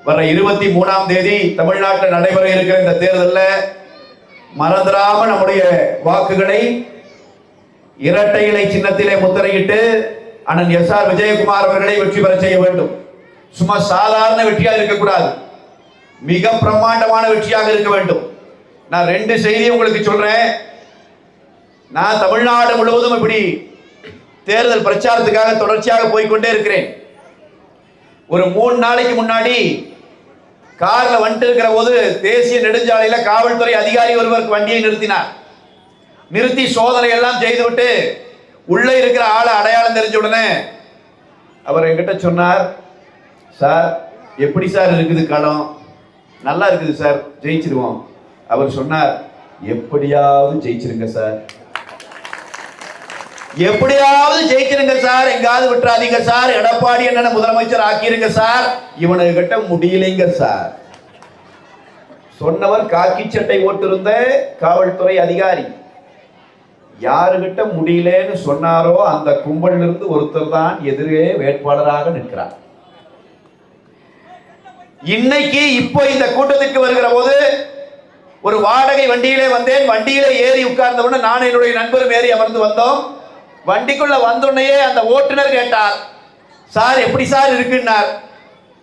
வர 23ஆம் தேதி தமிழ்நாட்டில் நடைபெற இருக்கிற இந்த தேர்தலில் மறந்துடாம நம்முடைய வாக்குகளை இரட்டை இலை சின்னத்திலே முத்திரையிட்டு அண்ணன் எஸ்.ஆர். விஜயகுமார் அவர்களை வெற்றி பெற செய்ய வேண்டும். சும்மா சாதாரண வெற்றியாக இருக்கக்கூடாது, மிக பிரம்மாண்டமான வெற்றியாக இருக்க வேண்டும். நான் 2 செய்தியை உங்களுக்கு சொல்றேன். நான் தமிழ்நாடு முழுவதும் இப்படி தேர்தல் பிரச்சாரத்துக்காக தொடர்ச்சியாக போய்கொண்டே இருக்கிறேன். ஒரு 3 நாளைக்கு முன்னாடி கார்ல வந்துட்டு இருக்கிற போது தேசிய நெடுஞ்சாலையில காவல்துறை அதிகாரி ஒருவருக்கு வண்டியை நிறுத்தி சோதனை எல்லாம் செய்துவிட்டு உள்ளே இருக்கிற ஆளை அடையாளம் தெரிஞ்ச உடனே அவர் என்கிட்ட சொன்னார், சார் எப்படி சார் இருக்குது களம்? நல்லா இருக்குது சார், ஜெயிச்சிருவோம். அவர் சொன்னார், எப்படியாவது ஜெயிச்சிருங்க சார், எப்படியாவது ஜெயிச்சிருங்க சார், எங்காவது விட்டுறாதீங்க சார், எடப்பாடி என்ன முதலமைச்சர் ஆக்கிருங்க சார், இவனுக்கு கிட்ட முடியலைங்க சார். சொன்னவர் காக்கி சட்டை போட்டிருந்த காவல்துறை அதிகாரி. யாருகிட்ட முடியலன்னு சொன்னாரோ அந்த கும்பலில் இருந்து ஒருத்தர் தான் எதிரே வேட்பாளராக நிற்கிறார். இன்னைக்கு இப்போ இந்த கூட்டத்திற்கு வருகிற போது ஒரு வாடகை வண்டியிலே வந்தேன். வண்டியிலே ஏறி உட்கார்ந்தவுடனே நான் என்னுடைய நண்பரும் ஏறி அமர்ந்து வந்தோம். வண்டிக்குள்ள வந்தோடனே அந்த ஓட்டுநர் கேட்டார், சார் எப்படி சார் இருக்குன்னார்.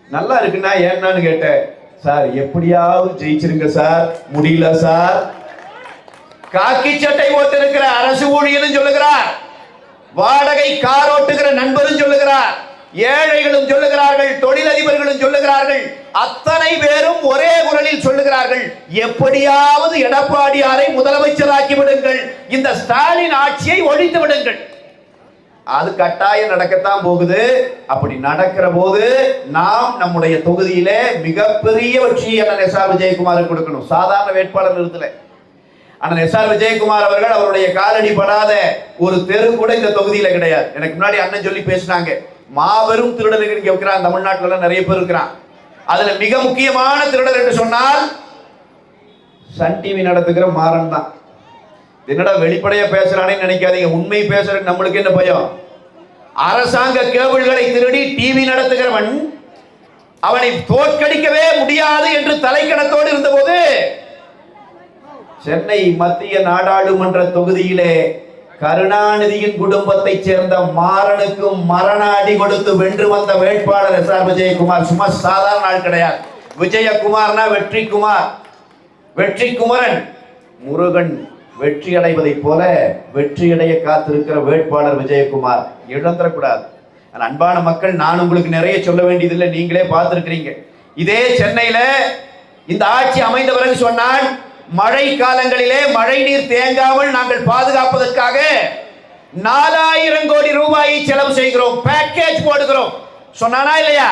நல்லா இருக்குன்னா ஏன்னான்னு கேட்டேன். சார் எப்படியாவது ஜெயிச்சிருங்க சார், முடியல சார். காக்கி சட்டை போட்டிருக்கிற அரசு ஊழியரும் சொல்லுகிறார், வாடகை கார் ஓட்டுகிற நண்பரும் சொல்லுகிறார், ஏழைகளும் சொல்லுகிறார்கள், தொழிலதிபர்களும் சொல்லுகிறார்கள், அத்தனை பேரும் ஒரே குரலில் சொல்லுகிறார்கள், எப்படியாவது எடப்பாடியாரை முதலமைச்சராக்கி விடுங்கள், இந்த ஸ்டாலின் ஆட்சியை ஒழித்து விடுங்கள். அது கட்டாயம் நடக்கத்தான் போகுது. அப்படி நடக்கிற போது நாம் நம்முடைய தொகுதியிலே மிகப்பெரிய வெற்றியை அண்ணன் எஸ்.ஆர். விஜயகுமாருக்கு கொடுக்கணும். சாதாரண வேட்பாளர் நிறுத்தல. அண்ணன் எஸ்.ஆர். விஜயகுமார் அவர்கள் அவருடைய காலடி படாத ஒரு தெரு கூட இந்த தொகுதியில கிடையாது. எனக்கு முன்னாடி அண்ணன் சொல்லி பேசினாங்க, மாபெரும் திருடர்கள் இங்க இருக்கிறான், தமிழ்நாட்டில் நிறைய பேர் இருக்கிறான். அதுல மிக முக்கியமான திருடர் என்று சொன்னால் சன் டிவி நடத்துகிற மாறன் தான். என்னடா வெளிப்படையா பேசுறானே நினைக்காதீங்க, உண்மை பேசுற நம்மளுக்கு என்ன பயம்? அரசாங்க கேபிள்களை திருடி டிவி நடத்துகிறவன் அவனை தோற்கடிக்கவே முடியாது என்று தலைக்கணத்தோடு இருந்தபோது சென்னை மத்திய நாடாளுமன்ற தொகுதியிலே கருணாநிதியின் குடும்பத்தை சேர்ந்த மாறனுக்கும் மரண அடி கொடுத்து வென்று வந்த வேட்பாளர் எஸ்.ஆர். விஜயகுமார் சும்மா சாதாரண ஆள் கிடையாது. விஜயகுமார்னா வெற்றி குமார், வெற்றி குமரன். முருகன் வெற்றி அடைவதை போல வெற்றியடைய காத்திருக்கிற வேட்பாளர் விஜயகுமார். இழந்துடக்கூடாது. அன்பான மக்கள், நான் உங்களுக்கு நிறைய சொல்ல வேண்டியதில்லை, நீங்களே பார்த்திருக்கிறீங்க. இதே சென்னையில இந்த ஆட்சி அமைந்த பிறகு சொன்னான், மழை காலங்களிலே மழை நீர் தேங்காமல் நாங்கள் பாதுகாப்பதற்காக 4000 கோடி ரூபாயை செலவு செய்கிறோம், பேக்கேஜ் போடுகிறோம் சொன்னானா இல்லையா?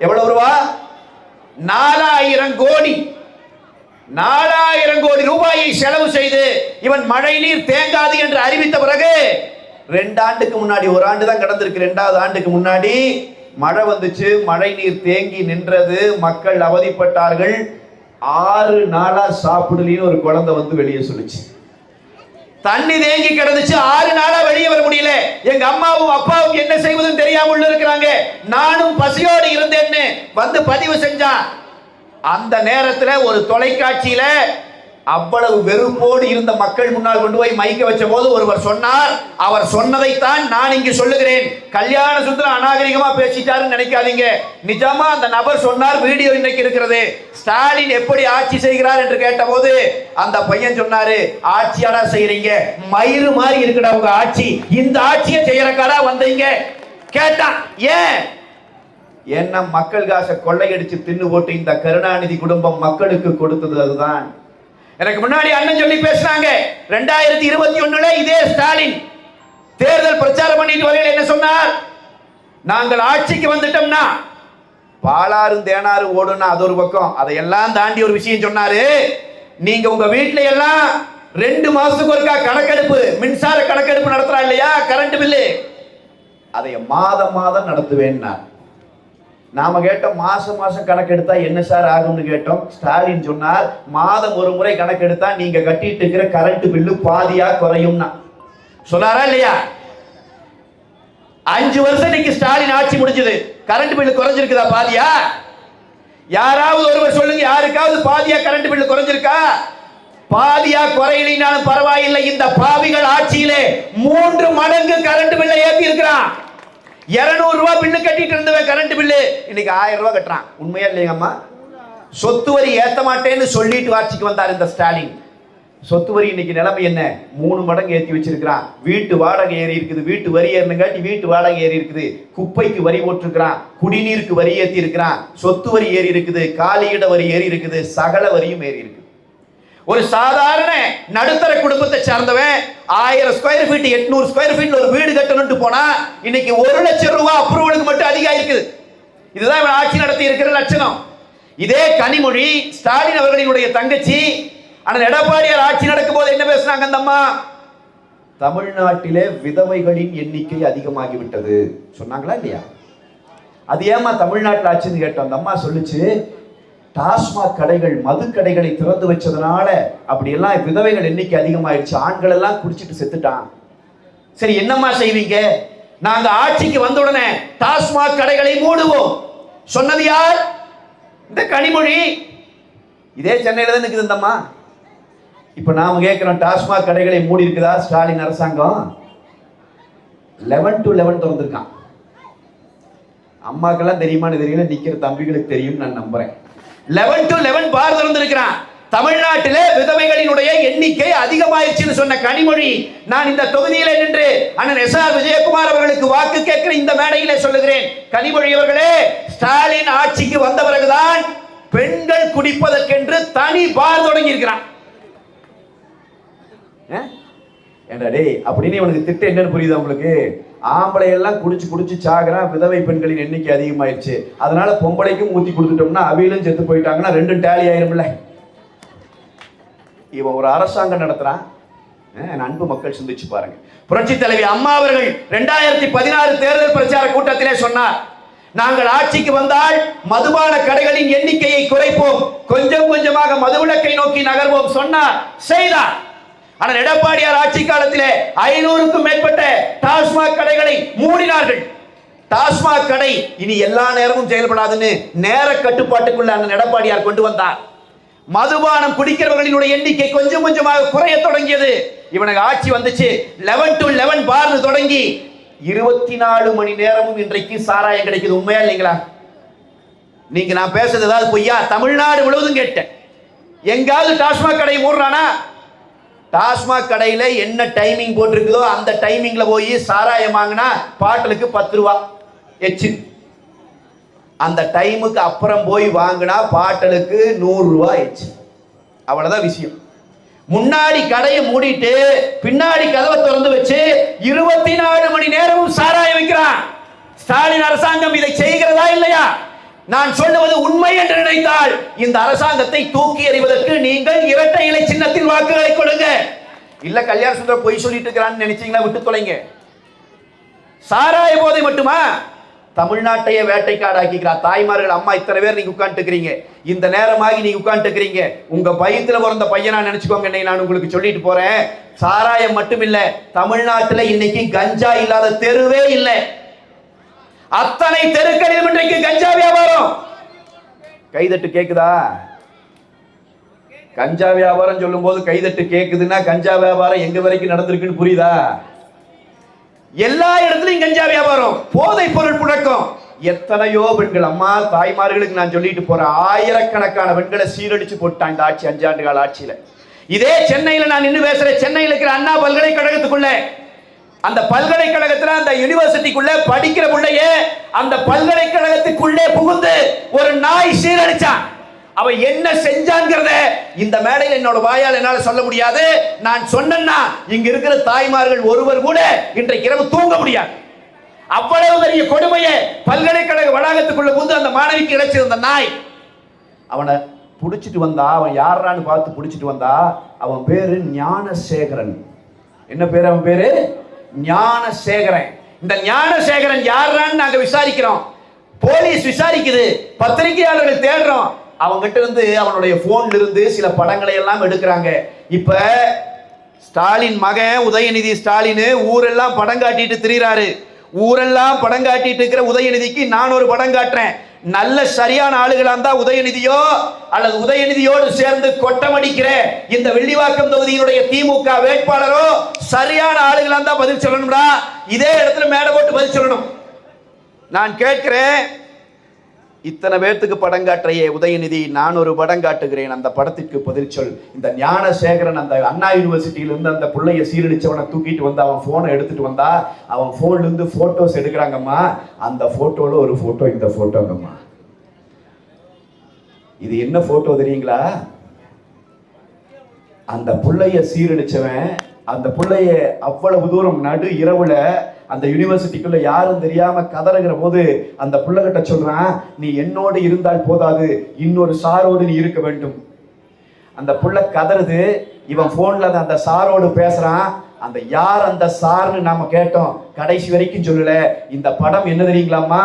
எவ்வளவு ரூபா? 4000 கோடி. 4000 கோடி ரூபாயை செலவு செய்து இவன் மழை நீர் தேங்காது என்று அறிவித்த பிறகு 2 ஆண்டுக்கு முன்னாடி, 1 ஆண்டு தான் கடந்திருக்கு, 2வது ஆண்டுக்கு முன்னாடி மழை வந்துச்சு, மழை நீர் தேங்கி நின்றது, மக்கள் அவதிப்பட்டார்கள். 6 நாளா சாப்பிடலின்னு ஒரு குழந்தை வந்து வெளியே சொல்லுச்சு. தண்ணி தேங்கி கிடந்துச்சு, 6 நாளா வெளியே வர முடியல. எங்க அம்மாவும் அப்பாவும் என்ன செய்வதுன்னு தெரியாம உள்ள இருக்கிறாங்க. நானும் பசியோடு இருந்தேன்னு வந்து பதிவு செஞ்சான். அந்த நேரத்தில் ஒரு தொலைக்காட்சியில அவ்வளவு வெறுப்போடு இருந்த மக்கள் முன்னால் கொண்டு போய் மைக்க வச்ச போது ஒருவர் சொன்னார், அவர் சொன்னதைத்தான் நான் இங்கு சொல்லுகிறேன். கல்யாண சுந்தரம் அநாகரிகமா பேசிட்டாருன்னு நினைக்காதீங்க, நிஜமா அந்த நபர் சொன்னார். வீடியோ இன்னைக்கு இருக்கிறது. ஸ்டாலின் எப்படி ஆட்சி செய்கிறார் என்று கேட்டபோது அந்த பையன் சொன்னாரு, ஆட்சியாடா செய்யறீங்க, மயிறு மாதிரி இருக்குடா உங்க ஆட்சி, இந்த ஆட்சியை செய்யறக்காடா வந்தீங்க கேட்டான். ஏன்? என்ன மக்கள் காசை கொள்ளையடிச்சு தின்னு போட்டு இந்த கருணாநிதி குடும்பம் மக்களுக்கு கொடுத்தது அதுதான். எனக்கு முன்னாடி அண்ணன் சொல்லி பேசினாங்க, 2021 இதே ஸ்டாலின் தேர்தல் பிரச்சாரம் பண்ணிட்டு வரையில் என்ன சொன்னார், நாங்கள் ஆட்சிக்கு வந்துட்டோம்னா பாலாறு தேனாறு ஓடுனா அது ஒரு பக்கம், அதையெல்லாம் தாண்டி ஒரு விஷயம் சொன்னாரு, நீங்க உங்க வீட்டுல எல்லாம் 2 மாசத்துக்கு ஒருக்கா கணக்கெடுப்பு, மின்சார கணக்கெடுப்பு நடத்துறா இல்லையா, கரண்ட் பில்லு, அதை மாதம் மாதம் நடத்துவேன்னா. நாம கேட்டோம், மாசம் மாசம் கணக்கெடுத்தா என்ன சார் ஆகும்னு கேட்டோம். ஸ்டாலின் சொன்னார், மாதம் ஒரு முறை கணக்கெடுத்தா நீங்க கட்டிட்டு இருக்கிற கரண்ட் பில்லு பாதியா குறையும்னா சொன்னாரா இல்லையா? 5 வருஷம் இன்னைக்கு ஸ்டாலின் ஆட்சி முடிஞ்சது, கரண்ட் பில்லு குறைஞ்சிருக்குதா பாதியா? யாராவது ஒருவர் சொல்லுங்க, யாருக்காவது பாதியா கரண்ட் பில் குறைஞ்சிருக்கா? பாதியா குறையினாலும் பரவாயில்லை, இந்த பாவிகள் ஆட்சியிலே 3 மடங்கு கரண்ட் பில்லை ஏத்தி இருக்கிறான். 200 ரூபாய் பில்லு கட்டிட்டு இருந்தவன் கரண்ட் பில்லு இன்னைக்கு 1000 ரூபாய் கட்டுறான். உண்மையா இல்லையம்மா? சொத்து வரி ஏத்த மாட்டேன்னு சொல்லிட்டு ஆட்சிக்கு வந்தார் இந்த ஸ்டாலின். சொத்து வரி இன்னைக்கு நிலைமை என்ன? 3 மடங்கு ஏற்றி வச்சிருக்கிறான். வீட்டு வாடகை ஏறி இருக்குது, வீட்டு வரி ஏறினங்காட்டி வீட்டு வாடகை ஏறி இருக்குது. குப்பைக்கு வரி போட்டிருக்கிறான், குடிநீருக்கு வரி ஏற்றி இருக்கிறான், சொத்து வரி ஏறி இருக்குது, காலியிட வரி ஏறி இருக்குது, சகல வரியும் ஏறி இருக்குது. ஒரு சாதாரண நடுத்தர குடும்பத்தை சார்ந்தவன் 1000 ஸ்கொயர் ஃபீட் 800 ஸ்கொயர் ஃபீட்ல ஒரு வீடு கட்டணும்னு போனா இன்னைக்கு 1 லட்சம் ரூபாய் அப்ரூவலுக்கு மட்டும் அதிகம் இருக்குது. இதுதான் இவன் ஆட்சி நடத்தி இருக்கிற லட்சணம். இதே கனிமொழி ஸ்டாலின் அவர்களினுடைய தங்கச்சி அண்ணன் எடப்பாடியார் ஆட்சி நடக்கும் போது என்ன பேசுறாங்க அந்த அம்மா? தமிழ்நாட்டிலே விதவைகளின் எண்ணிக்கை அதிகமாகிவிட்டது சொன்னாங்களா இல்லையா? அது ஏமா தமிழ்நாட்டில் ஆட்சின்னு கேட்டோம். அந்த அம்மா சொல்லுச்சு, டாஸ்மாக் கடைகள், மது கடைகளை திறந்து வச்சதுனால அப்படியெல்லாம் விதவைகள் எண்ணிக்கை அதிகமாயிடுச்சு, ஆண்கள் எல்லாம் குடிச்சிட்டு செத்துட்டான். சரி, என்னம்மா செய்வீங்க? நாங்க ஆட்சிக்கு வந்த உடனே டாஸ்மாக் கடைகளை மூடுவோம் சொன்னது யார்? இந்த கனிமொழி. இதே சென்னையில தான் இருக்குது இந்த அம்மா. இப்ப நாம கேட்கிறோம், டாஸ்மாக் கடைகளை மூடி இருக்குதா ஸ்டாலின் அரசாங்கம்? 11 to 11 திறந்திருக்கான். அம்மாக்கெல்லாம் தெரியுமான்னு தெரியல, நிக்கிற தம்பிகளுக்கு தெரியும் நான் நம்புறேன். 11 to 11 பார் திறந்திருக்கிறான். தமிழ்நாட்டிலே விதவைகளினுடைய எண்ணிக்கை அதிகமாயிருச்சுன்னு சொன்ன கனிமொழி, நான் இந்த தொகுதியிலே நின்று அண்ணன் எஸ்.ஆர். விஜயகுமார் அவர்களுக்கு வாக்கு கேட்கிற இந்த மேடையிலே சொல்லுகிறேன், கனிமொழி அவர்களே, ஸ்டாலின் ஆட்சிக்கு வந்த பிறகுதான் பெண்கள் குடிப்பதற்கென்று தனி பார் தொடங்கி இருக்கிறான். அப்படின்னு இவனுக்கு திட்டம் என்னன்னு புரியுது உங்களுக்கு? ஆம்பளை எல்லாம் குடிச்சு குடிச்சு சாகுறான், விதவை பெண்களின் எண்ணிக்கை அதிகமாயிருச்சு, அதனால பொம்பளைக்கும் ஊத்தி கொடுத்துட்டோம்னா அவியிலும் செத்து போயிட்டாங்கன்னா 2 டேலி ஆயிரும்ல. இவன் ஒரு அரசாங்கம் நடத்துறான். அன்பு மக்கள் சிந்திச்சு பாருங்க. புரட்சி தலைவி அம்மா அவர்கள் 2016 தேர்தல் பிரச்சார கூட்டத்திலே சொன்னார், நாங்கள் ஆட்சிக்கு வந்தால் மதுபான கடைகளின் எண்ணிக்கையை குறைப்போம், கொஞ்சம் கொஞ்சமாக மதுவிலக்கை நோக்கி நகர்வோம் சொன்னார், செய்தார். ஆனால் எடப்பாடியார் ஆட்சி காலத்திலே 500க்கும் மேற்பட்ட டாஸ்மாக் கடைகளை மூடினார்கள். டாஸ்மாக் கடை இனி எல்லா நேரமும் செயல்படாதுன்னு நேர கட்டுப்பாட்டுக்குள்ள அண்ணன் எடப்பாடியார் கொண்டு வந்தார். மதுபானம் குடிக்கிறவர்களினுடைய எண்ணிக்கை கொஞ்சம் கொஞ்சமாக குறைய தொடங்கியது. இவனுக்கு ஆட்சி வந்துச்சு. 11 to 11 பார்னு தொடங்கி 24 மணி நேரமும் இன்றைக்கு சாராயம் கிடைக்குது. உண்மையா இல்லைங்களா? நீங்க நான் பேசுறது ஏதாவது பொய்யா? தமிழ்நாடு முழுவதும் கேட்டேன். எங்காவது டாஸ்மாக் கடை மூடுறானா? டாஸ்மாக் கடையில என்ன டைமிங் போட்டிருக்குதோ அந்த டைமிங்ல போய் சாராயம் வாங்கினா பாட்டிலுக்கு 10 ரூபா எச்சு. அந்த டைமுக்கு அப்புறம் போய் வாங்கினா பாட்டலுக்கு 100 ரூபாய் எச்சு. அவ்வளவுதான் விஷயம். முன்னாடி கடையை மூடிட்டு பின்னாடி கதவை திறந்து வச்சு 24 மணி நேரமும் சாராயம் வைக்கிறான். ஸ்டாலின் அரசாங்கம் இதை செய்கிறதா இல்லையா? நான் சொல்லுவது உண்மை என்று நினைத்தால் இந்த அரசாங்கத்தை தூக்கி எறிவதற்கு நீங்கள் இரட்டை இலை சின்னத்தில் வாக்குகளை கொடுங்க. இல்ல கல்யாண சுந்தரம் பொய் சொல்லிட்டு இருக்கிறான்னு நினைச்சீங்களா, விட்டு தொலைங்க. சாராய போதை மட்டுமா? தமிழ்நாட்டையே வேட்டைக்காடாக்கிக்கிறார். தாய்மார்கள், அம்மா இத்தனை பேர் நீங்க உட்கார்ந்து இருக்கிறீங்க, இந்த நேரமாகி நீங்க உட்கார்ந்து இருக்கிறீங்க, உங்க பயத்துல பிறந்த பையனா நினைச்சுக்கோங்க. நான் உங்களுக்கு சொல்லிட்டு போறேன், சாராயம் மட்டும் இல்ல, தமிழ்நாட்டில் இன்னைக்கு கஞ்சா இல்லாத தெருவே இல்லை. அத்தனை தெருக்களிலும் இன்றைக்கு கஞ்சா வியாபாரம். கைதட்டு கேக்குதா? கஞ்சா வியாபாரம் சொல்லும் போது கைதட்டு கேக்குதுன்னா கஞ்சா வியாபாரம் எங்க வரைக்கும் நடந்திருக்குன்னு புரியுதா? எல்லா இடத்துலயும் கஞ்சா வியாபாரம், போதை பொருள் புழக்கம். எத்தனையோ பெண்கள், அம்மா தாய்மார்களுக்கு நான் சொல்லிட்டு போறேன், ஆயிரக்கணக்கான பெண்களை சீரடிச்சு போட்டான் இந்த ஆட்சி, 5 ஆண்டு கால ஆட்சியில. இதே சென்னையில நான் இன்னும் பேசுறேன், சென்னையில் இருக்கிற அண்ணா பல்கலைக்கழகத்துக்குள்ள, அந்த பல்கலைக்கழகத்துல அந்த யூனிவர்சிட்டிக்குள்ள படிக்கிற பிள்ளைய அந்த பல்கலைக்கழகத்துக்குள்ளே புகுந்து ஒரு நாய் சீரடிச்சான். அவன் என்ன செஞ்சான்ங்கிறத இந்த மேடையில் என்னோட வாயால் என்னால சொல்ல முடியாது. நான் சொன்னேன்னா இங்க இருக்கிற தாய்மார்கள் ஒருவர் கூட இன்றைக்கு இரவு தூங்க முடியாது. அவ்வளவு பெரிய கொடுமையை பல்கலைக்கழக வளாகத்துக்குள்ள புகுந்து அந்த மாணவிக்கு இழைச்சிருந்த நாய். அவனை புடிச்சிட்டு வந்தா, அவன் யாரான்னு பார்த்து புடிச்சிட்டு வந்தா, அவன் பேரு ஞானசேகரன். என்ன பேரு? அவன் பேரு ஞானசேகரன். இந்த ஞானசேகரன் யாரான்னு நாங்க விசாரிக்கிறோம், போலீஸ் விசாரிக்குது, பத்திரிகையாளர்கள் தேடுறோம். அவங்கிட்ட இருந்து அவனுடைய போன்ல இருந்து சில படங்களை எல்லாம் எடுக்கிறாங்க. இப்ப ஸ்டாலின் மகன் உதயநிதி ஸ்டாலின் ஊரெல்லாம் படம் காட்டிட்டு திரிகிறாரு. ஊரெல்லாம் படம் காட்டிட்டு இருக்கிற உதயநிதிக்கு நான் ஒரு படம் காட்டுறேன். நல்ல சரியான ஆளுகளா இருந்தா உதயநிதியோ அல்லது உதயநிதியோடு சேர்ந்து கொட்டமடிக்கிற இந்த வில்லிவாக்கம் தொகுதியினுடைய திமுக வேட்பாளரோ சரியான ஆளுகளா இருந்தா பதில் சொல்லணும்டா. இதே இடத்துல மேடை போட்டு பதில் சொல்லணும். நான் கேட்கிறேன், இத்தனை பேர்த்துக்கு படம் காட்டுறையே உதயநிதி, நான் ஒரு படம் காட்டுகிறேன், அந்த படத்திற்கு பதில் சொல். இந்த ஞானசேகரன் அந்த அண்ணா யூனிவர்சிட்டியிலிருந்து அந்த பிள்ளைய சீரழிச்சவனை தூக்கிட்டு வந்து அவன் போனை எடுத்துட்டு வந்தா, அவன் போன்ல இருந்து போட்டோஸ் எடுக்கிறாங்கம்மா. அந்த போட்டோல ஒரு போட்டோ இந்த போட்டோங்கம்மா. இது என்ன போட்டோ தெரியுங்களா? அந்த பிள்ளைய சீரழிச்சவன் அந்த பிள்ளைய அவ்வளவு தூரம் நடு இரவுல அந்த யூனிவர்சிட்டிக்குள்ள யாரும் தெரியாம கதறுகிற போது அந்த பிள்ளைகிட்ட சொல்றான், நீ என்னோடு இருந்தால் போதாது, இன்னொரு சாரோடு நீ இருக்க வேண்டும். அந்த புள்ள கதறுது. இவன் போன்ல அந்த சாரோடு பேசுறான். அந்த யார் அந்த சார்னு நாம கேட்டோம், கடைசி வரைக்கும் சொல்லல. இந்த படம் என்ன தெரியுங்களாமா?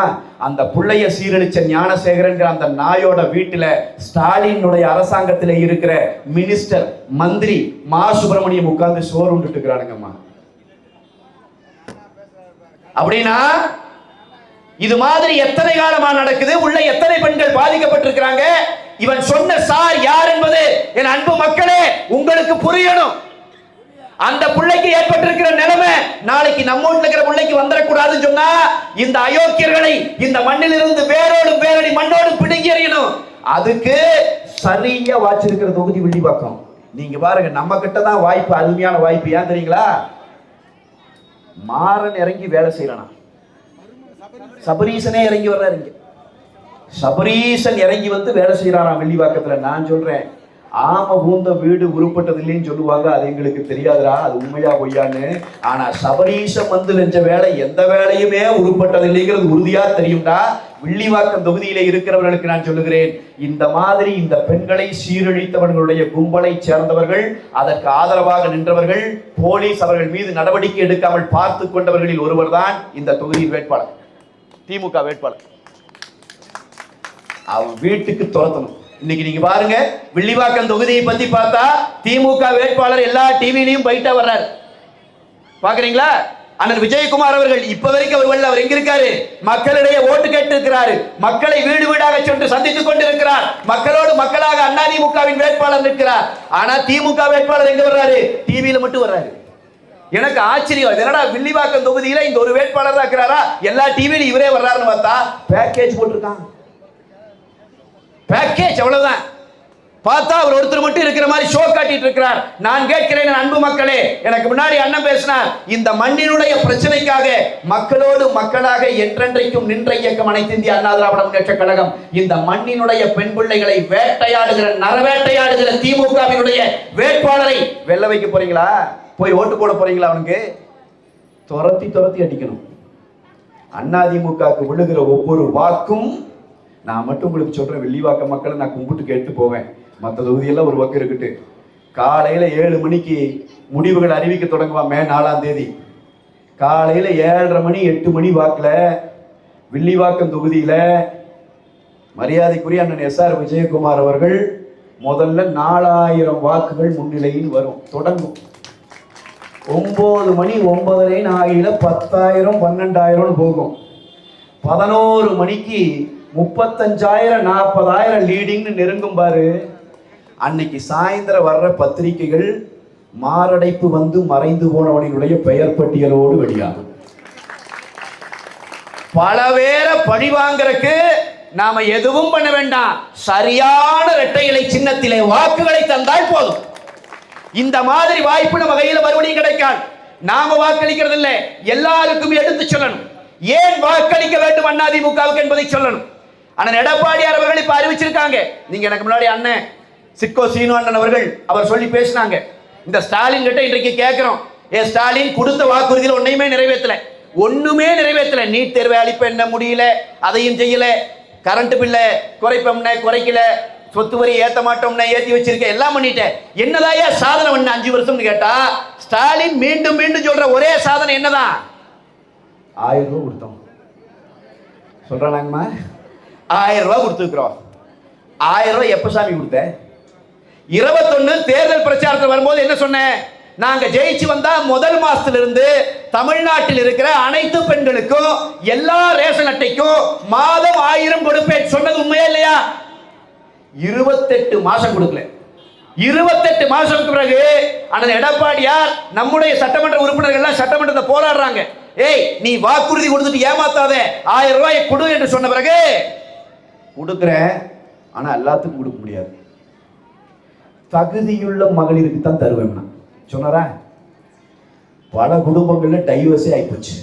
அந்த புள்ளைய சீரழிச்ச ஞானசேகரன் அந்த நாயோட வீட்டுல ஸ்டாலினுடைய அரசாங்கத்தில் இருக்கிற மினிஸ்டர் மந்திரி மா சுப்பிரமணியம் உட்கார்ந்து சோறு உண்டுட்டு இருக்கிறானுங்கம்மா. அப்படின்னா இது மாதிரி எத்தனை காலமா நடக்குது? உள்ள எத்தனை பெண்கள் பாதிக்கப்பட்டிருக்கிறாங்க? இவன் சொன்ன சார் யார் என்பது என் அன்பு மக்களே உங்களுக்கு புரியணும். அந்த பிள்ளைக்கு ஏற்பட்டிருக்கிற நிலைமை நாளைக்கு நம்ம வீட்டுல இருக்கிற பிள்ளைக்கு வந்துடக்கூடாதுன்னு சொன்னா இந்த அயோக்கியர்களை இந்த மண்ணிலிருந்து வேரோடு வேரடி மண்ணோடு பிடுங்கி எறியணும். அதுக்கு சரியா வாச்சிருக்கிற தொகுதி வில்லிவாக்கம். நீங்க பாருங்க, நம்ம கிட்ட தான் வாய்ப்பு, அருமையான வாய்ப்பு. ஏன் தெரியுங்களா? மாறன் இறங்கி வேலை செய்யறானா, சபரீசனே இறங்கி வர்றாரு. சபரீசன் இறங்கி வந்து வேலை செய்யறாராம் வில்லிவாக்கத்துல. நான் சொல்றேன், ஆம பூந்த வீடு உருப்பட்டது இல்லைன்னு சொல்லுவாங்க, அது எங்களுக்கு தெரியாதுடா, அது உண்மையா பொய்யான்னு. ஆனா சபரீசன் வந்து செஞ்ச வேலை எந்த வேலையுமே உருப்பட்டது இல்லைங்கிறது உறுதியா தெரியும்டா. வில்லிவாக்கம் தொகுதியில இருக்கிறவர்களுக்கு நான் சொல்லுகிறேன், இந்த மாதிரி இந்த பெண்களை சீரழித்தவர்களுடைய கும்பலை சேர்ந்தவர்கள், அதற்கு ஆதரவாக நின்றவர்கள், போலீஸ் அவர்கள் மீது நடவடிக்கை எடுக்காமல் பார்த்து கொண்டவர்களில் ஒருவர் தான் இந்த தொகுதியின் வேட்பாளர், திமுக வேட்பாளர். அவன் வீட்டுக்கு துரத்தணும். இன்னைக்கு நீங்க பாருங்க, வில்லிவாக்கம் தொகுதியை பத்தி பார்த்தா திமுக வேட்பாளர் எல்லா டிவிலையும் பைட்டா வர்றாரு. பாக்குறீங்களா? அண்ணன் விஜயகுமார் அவர்கள் இப்ப வரைக்கும் அவர் எங்க இருக்காரு? மக்களிடையே ஓட்டு கேட்டு இருக்கிறாரு. மக்களை வீடு வீடாக சென்று சந்தித்துக் கொண்டிருக்கிறார். மக்களோடு மக்களாக அதிமுகவின் வேட்பாளர் நிற்கிறார். ஆனா திமுக வேட்பாளர் எங்க வர்றாரு? டிவியில மட்டும் வர்றாரு. எனக்கு ஆச்சரியம், என்னடா வில்லிவாக்கம் தொகுதியில இந்த ஒரு வேட்பாளர் தான் இருக்கிறாரா, எல்லா டிவியிலும் இவரே வர்றாருன்னு பார்த்தா பேக்கேஜ் போட்டிருக்காங்க. பேக்கேஜ் அவ்வளவுதான். பார்த்தா அவர் ஒருத்தர் மட்டும் இருக்கிற மாதிரி ஷோ காட்டிட்டு இருக்கிறார். நான் கேட்கிறேன் அன்பு மக்களே, எனக்கு முன்னாடி அண்ணன் பேசினார், இந்த மண்ணினுடைய பிரச்சனைக்காக மக்களோடு மக்களாக என்றென்றைக்கும் நின்ற இயக்கம் அனைத்து இந்திய அண்ணா திராவிட முன்னேற்றக் கழகம். இந்த மண்ணினுடைய பெண் பிள்ளைகளை வேட்டையாடுகிற நரவேட்டையாடுகிற திமுகவினுடைய வேட்பாளரை வெல்ல வைக்க போறீங்களா? போய் ஓட்டு போட போறீங்களா? அவனுக்கு துரத்தி துரத்தி அடிக்கணும். அதிமுகவுக்கு விழுகிற ஒவ்வொரு வாக்கும், நான் மட்டும் உங்களுக்கு சொல்றேன், வில்லிவாக்க மக்களை நான் கும்பிட்டு கேட்டு போவேன். மற்ற தொகுதியெல்லாம் ஒரு பக்கம் இருக்கட்டு. காலையில 7 மணிக்கு முடிவுகள் அறிவிக்க தொடங்குவான். மே 4ஆம் தேதி காலையில 7:30 மணி 8 மணி வாக்குல வில்லிவாக்கம் தொகுதியில மரியாதைக்குரிய அண்ணன் SR விஜயகுமார் அவர்கள் முதல்ல 4000 வாக்குகள் முன்னிலையில் வரும். தொடங்கும் 9 மணி 9:30 ஆகில 10,000 12,000 போகும். 11 மணிக்கு 35,000 40,000 லீடிங்னு நெருங்கும் பாரு. அன்னைக்கு சாயந்தரம் வர்ற பத்திரிகைகள் மாரடைப்பு வந்து மறைந்து போனவனுடைய பெயர் பட்டியலோடு வெளியாகும். பல பேரை பழி வாங்கறதுக்கு நாம எதுவும் பண்ண வேண்டாம். சரியான இரட்டை இலை சின்னத்திலே வாக்குகளை தந்தால் போதும். இந்த மாதிரி வாய்ப்பு நம்ம கையில மறுபடியும் கிடைக்காது. நாம வாக்களிக்கிறது இல்லை, எல்லாருக்கும் எடுத்து சொல்லணும். ஏன் வாக்களிக்க வேண்டும் அதிமுகவுக்கு என்பதை சொல்லணும். அண்ணன் எடப்பாடியார் அவர்கள் இப்ப அறிவிச்சிருக்காங்க. நீங்க எனக்கு முன்னாடி அண்ணன் சிட்கோ சீனு அண்ணன் அவர்கள் அவர் சொல்லி பேசினாங்க. இந்த ஸ்டாலின் கிட்ட இன்றைக்கு கேட்கிறோம், ஸ்டாலின் கொடுத்த வாக்குறுதியில் ஒன்னையுமே நிறைவேற்றல. நீட் தேர்வை அளிப்ப என்ன முடியல, அதையும் செய்யல. கரண்ட் பில்ல குறைப்போம்னே குறைக்கல, சொத்து வரி ஏத்த மாட்டோம்னா ஏத்தி வச்சிருக்க, எல்லாம் பண்ணிட்டேன். என்னதாயா சாதனை பண்ண 5 வருஷம்னு கேட்டா, ஸ்டாலின் மீண்டும் மீண்டும் சொல்ற ஒரே சாதனை என்னதான்? 1000 ரூபாய் கொடுத்தோம் சொல்றாங்கம்மா. 1000 ரூபாய் கொடுத்துருக்கிறோம். 1000 ரூபாய் எப்ப சாமி கொடுத்த? 21 தேர்தல் பிரச்சாரத்தில் வரும்போது என்ன சொன்னேன்? நாங்க ஜெயிச்சு வந்தா முதல் மாசத்துல இருந்து தமிழ்நாட்டில் இருக்கிற அனைத்து பெண்களுக்கும் எல்லா ரேஷன் அட்டைக்கும் மாதம் 1000 கொடுப்பேன் சொன்னது உண்மையா இல்லையா? 28 மாசம் கொடுக்கல. 28 மாசத்துக்கு பிறகு அண்ணன் எடப்பாடியார் நம்முடைய சட்டமன்ற உறுப்பினர்கள் எல்லாம் சட்டமன்றத்தை போராடுறாங்க. ஏய், நீ வாக்குறுதி கொடுத்துட்டு ஏமாத்தாதே, 1000 ரூபாயை கொடு என்று சொன்ன பிறகு கொடுக்கிறேன், ஆனா எல்லாத்துக்கும் கொடுக்க முடியாது, தகுதியுள்ள மகளிருக்கு தான் தருவேன் சொன்னாரா? பல குடும்பங்கள்ல டைவர்ஸே ஆயிப்போச்சு.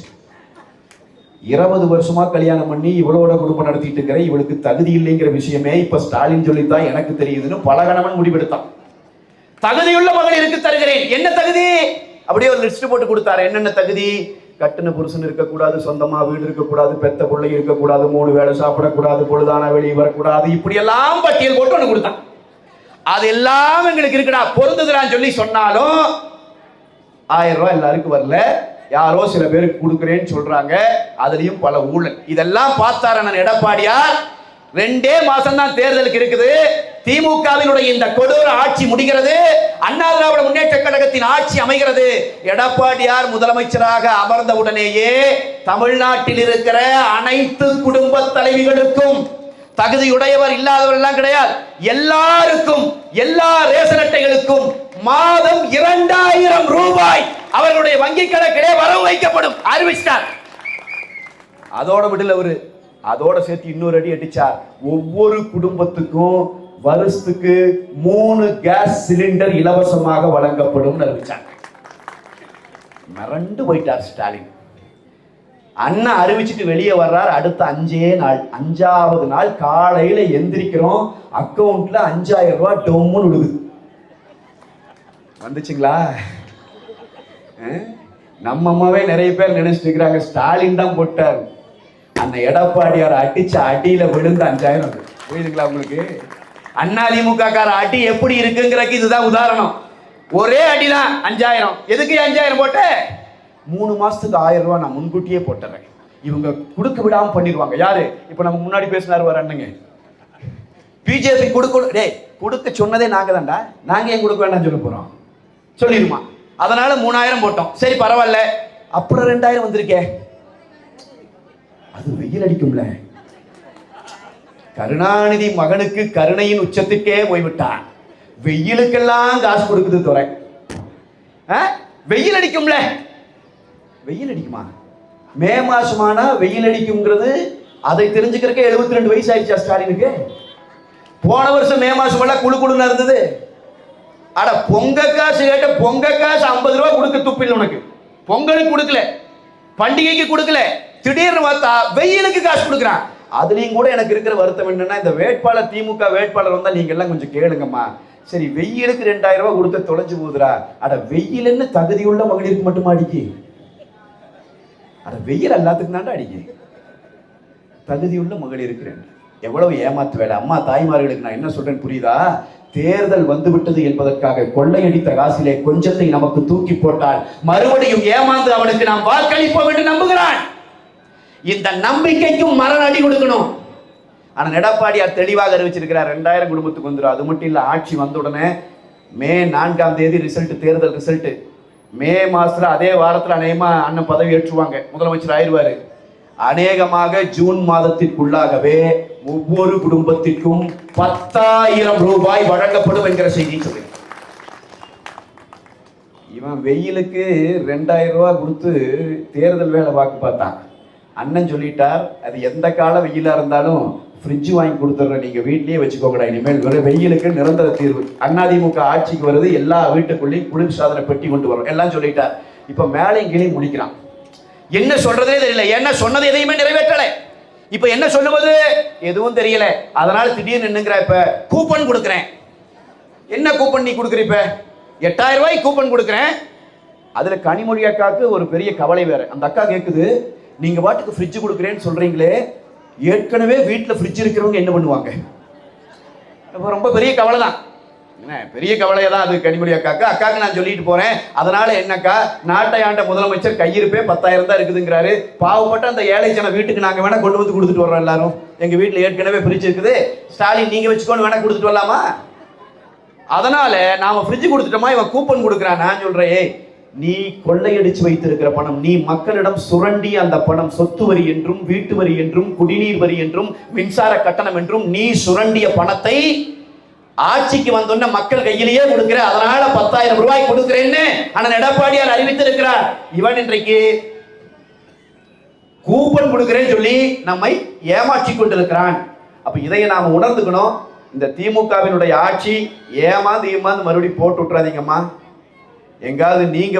20 வருஷமா கல்யாணம் பண்ணி இவளோட குடும்பம் நடத்திட்டு இருக்கிற இவளுக்கு தகுதி இல்லைங்கிற விஷயமே இப்ப ஸ்டாலின் சொல்லித்தான் எனக்கு தெரியுதுன்னு பல கணவன் முடிவெடுத்தான். தகுதியுள்ள மகளிருக்கு தருகிறேன். என்ன தகுதி? அப்படியே ஒரு லிஸ்ட் போட்டு கொடுத்தாரு. என்னென்ன தகுதி? கட்டுன புருஷன் இருக்கக்கூடாது, சொந்தமா வீடு இருக்கக்கூடாது, பெத்த பிள்ளை இருக்கக்கூடாது, 3 வேளை சாப்பிடக்கூடாது, பொழுதான வெளியே வரக்கூடாது, இப்படி எல்லாம் பட்டியல் போட்டு ஒண்ணு கொடுத்தான். அதெல்லாம் எங்களுக்கு இருக்குடா, பொருந்துகிறான்னு சொல்லி சொன்னாலும் 1000 ரூபாய் எல்லாருக்கும் வரல. யாரோ சில பேருக்கு கொடுக்கிறேன்னு சொல்றாங்க. அதுலயும் பல ஊழல். இதெல்லாம் பார்த்தார நான் எடப்பாடியார். 2 மாசம் தான் தேர்தலுக்கு இருக்குது. திமுகவினுடைய இந்த கொடூர ஆட்சி முடிகிறது. அண்ணா திராவிட முன்னேற்ற கழகத்தின் ஆட்சி அமைகிறது. எடப்பாடியார் முதலமைச்சராக அமர்ந்த உடனேயே தமிழ்நாட்டில் இருக்கிற அனைத்து குடும்ப தலைவிகளுக்கும், தகுதியுடையவர் இல்லாதவர் எல்லாம் கிடையாது, எல்லாருக்கும் எல்லா ரேஷன் அட்டைகளுக்கும் மாதம் 2000 ரூபாய் அவர்களுடைய வங்கி கணக்கிலே வரவு வைக்கப்படும் அறிவித்தார். அதோட விடல அவரு, அதோட சேர்த்து இன்னொரு அடி அடிச்சார். ஒவ்வொரு குடும்பத்துக்கும் வருஷத்துக்கு 3 கேஸ் சிலிண்டர் இலவசமாக வழங்கப்படும் அறிவிச்சார். மிரண்டு போயிட்டார் ஸ்டாலின். அண்ணன் அறிவிச்சிட்டு வெளியே வர்றார். அடுத்த 5வது நாள் காலையில எந்திரிக்கிறோம், அக்கவுண்ட்ல 5000 ரூபாய் டொம்முன்னு விடுது. வந்துச்சுங்களா? நம்ம அம்மாவே நிறைய பேர் நினைச்சிட்டு இருக்கிறாங்க ஸ்டாலின் தான் போட்டார். அந்த எடப்பாடியார் அடிச்ச அடியில விழுந்த 5000. புரியுதுங்களா உங்களுக்கு? அதிமுக கார அடி எப்படி இருக்குங்கிறதுக்கு இதுதான் உதாரணம். ஒரே அடிதான் 5000. எதுக்கு 5000 போட்ட? 3 மாசத்துக்கு 1000 ரூபாய் நான் முன்கூட்டியே போட்டுறேன். இவங்க கொடுக்க விடாம பண்ணிடுவாங்க. யாரு? இப்ப நம்ம முன்னாடி பேசினாரு வர அண்ணங்க, பிஜேபி கொடுக்க சொன்னதே நாங்க தான்டா, நாங்க ஏன் கொடுக்க வேண்டாம் சொல்ல போறோம் சொல்லிடுமா. அதனால 3000 போட்டோம். சரி பரவாயில்ல. அப்புறம் 2000 வந்திருக்கே, அது வெயில் அடிக்கும்ல. கருணாநிதி மகனுக்கு கருணையின் உச்சத்துக்கே போய்விட்டான். வெயிலுக்கெல்லாம் காசு கொடுக்குது துறை. வெயில் அடிக்கும்ல. வெயில் அடிக்குமா? மே மாசமானா வெயில் அடிக்கும்ங்கிறது அதை தெரிஞ்சுக்கிறதுக்கு 72 வயசு ஆயிடுச்சா ஸ்டாலினுக்கு? போன வருஷம் மே மாசம் எல்லாம் குழு குழுன்னு இருந்தது. அட பொங்க காசு கேட்ட பொங்க காசு 50 ரூபாய் கொடுக்க துப்பில்லை உனக்கு. பொங்கலுக்கு கொடுக்கல, பண்டிகைக்கு கொடுக்கல, திடீர்னு பார்த்தா வெயிலுக்கு காசு கொடுக்குறான். அதுலயும் கூட எனக்கு இருக்கிற வருத்தம் என்னன்னா, இந்த வேட்பாளர் திமுக வேட்பாளர் வந்தா நீங்க எல்லாம் கொஞ்சம் கேளுங்கம்மா. சரி வெயிலுக்கு 2000 ரூபாய் கொடுத்து தொலைஞ்சு போகுதுரா. அட வெயிலுன்னு தகுதியுள்ள மகளிருக்கு மட்டுமா அடிக்கி? அட வெயில் எல்லாத்துக்கும் தாண்டா அடிக்கி. தகுதியுள்ள மகளிருக்கு எவ்வளவு ஏமாத்து வேலை. அம்மா தாய்மார்களுக்கு நான் என்ன சொல்றேன் புரியுதா? தேர்தல் வந்துவிட்டது என்பதற்காக கொள்ளையடித்த காசிலே கொஞ்சத்தை நமக்கு தூக்கி போட்டால் மறுபடியும் ஏமாந்து அவனுக்கு நாம் வாக்களிப்போம் என்று நம்புகிறான். இந்த நம்பிக்கைக்கும் மரண அடி கொடுக்கணும். ஆனா எடப்பாடியார் தெளிவாக அறிவிச்சிருக்கிறார் 2000 குடும்பத்துக்கு வந்துடும். அது மட்டும் இல்ல, ஆட்சி வந்த உடனே மே 4ஆம் தேதி ரிசல்ட், தேர்தல் ரிசல்ட். மே மாசத்துல அதே வாரத்துல அநேகமா அண்ணன் பதவி ஏற்றுவாங்க, முதலமைச்சர் ஆயிடுவாரு. அநேகமாக ஜூன் மாதத்திற்குள்ளாகவே ஒவ்வொரு குடும்பத்திற்கும் 10,000 ரூபாய் வழங்கப்படும் என்கிற செய்தி சொல்லி, இவன் வெயிலுக்கு 2000 ரூபாய் கொடுத்து தேர்தல் வேலை வாக்கு பார்த்தான். அண்ணன் சொல்லிட்டார், அது எந்த கால வெயிலா இருந்தாலும் ஃப்ரிட்ஜ் வாங்கி கொடுத்துட்றேன், நீங்க வீட்லயே வச்சுக்கோங்கடா, இனிமேல் வெயிலுக்கு நிரந்தர தீர்வு. அதிமுக ஆட்சிக்கு வருது, எல்லா வீட்டுக்குள்ளேயும் குளிர் சாதன பெட்டி கொண்டு வரும் எல்லாம் சொல்லிட்டார். இப்ப மேலையும் கீழே முடிக்கிறான். என்ன சொல்றதே தெரியல. ஏன்னா சொன்னது எதையுமே நிறைவேற்றல. இப்ப என்ன சொல்லுவது எதுவும் தெரியல. அதனால திடீர்னு என்னங்கிற, இப்ப கூப்பன் கொடுக்குறேன். என்ன கூப்பன் நீ கொடுக்குற? இப்ப 8000 ரூபாய் கூப்பன் கொடுக்குறேன். அதுல கனிமொழி அக்காவுக்கு ஒரு பெரிய கவலை வேற. அந்த அக்கா கேக்குது, நீங்க பாட்டுக்கு ஃப்ரிட்ஜ் கொடுக்குறேன்னு சொல்றீங்களே, ஏற்கனவே வீட்டுல ஃப்ரிட்ஜ் இருக்கிறவங்க என்ன பண்ணுவாங்க? ரொம்ப பெரிய கவலை தான். பெரிய கவலையை தான் அது கனிமொழி அக்காக்கு நான் சொல்லிட்டு போறேன். அதனால என்னக்கா, நாட்டை ஆண்ட முதலமைச்சர் கையிருப்பே 10,000 தான் இருக்குதுங்கிறாரு. பாவப்பட்ட அந்த ஏழை ஜன வீட்டுக்கு நாங்க வேணா கொண்டு வந்து கொடுத்துட்டு வர்றோம். எல்லாரும் எங்க வீட்டுல ஏற்கனவே ஃப்ரிட்ஜ் இருக்குது, ஸ்டாலின் நீங்க வச்சுக்கோன்னு வேணா கொடுத்துட்டு வரலாமா? அதனால நாம ஃப்ரிட்ஜ் கொடுத்துட்டோமா, இவன் கூப்பன் கொடுக்குறான். நான் சொல்றேன், நீ கொள்ளையடிச்சு வைத்திருக்கிற பணம், நீ மக்களிடம் சுரண்டி அந்த பணம், சொத்து வரி என்றும் வீட்டு வரி என்றும் குடிநீர் வரி என்றும் மின்சார கட்டணம் என்றும் நீ சுரண்டிய பணத்தை ஆட்சிக்கு வந்தோன்ன மக்கள் கையிலேயே கொடுக்கிற, அதனால 10,000 ரூபாய் கொடுக்கிறேன்னு அண்ணன் எடப்பாடியார் அறிவித்திருக்கிறார். இவன் இன்றைக்கு கூப்பன் கொடுக்கிறேன்னு சொல்லி நம்மை ஏமாற்றி கொண்டிருக்கிறான். அப்ப இதையை நாம உணர்ந்துக்கணும். இந்த திமுகவினுடைய ஆட்சி ஏமாந்து மறுபடியும் போட்டு விட்டுறாதீங்கம்மா. எங்காவது நீங்க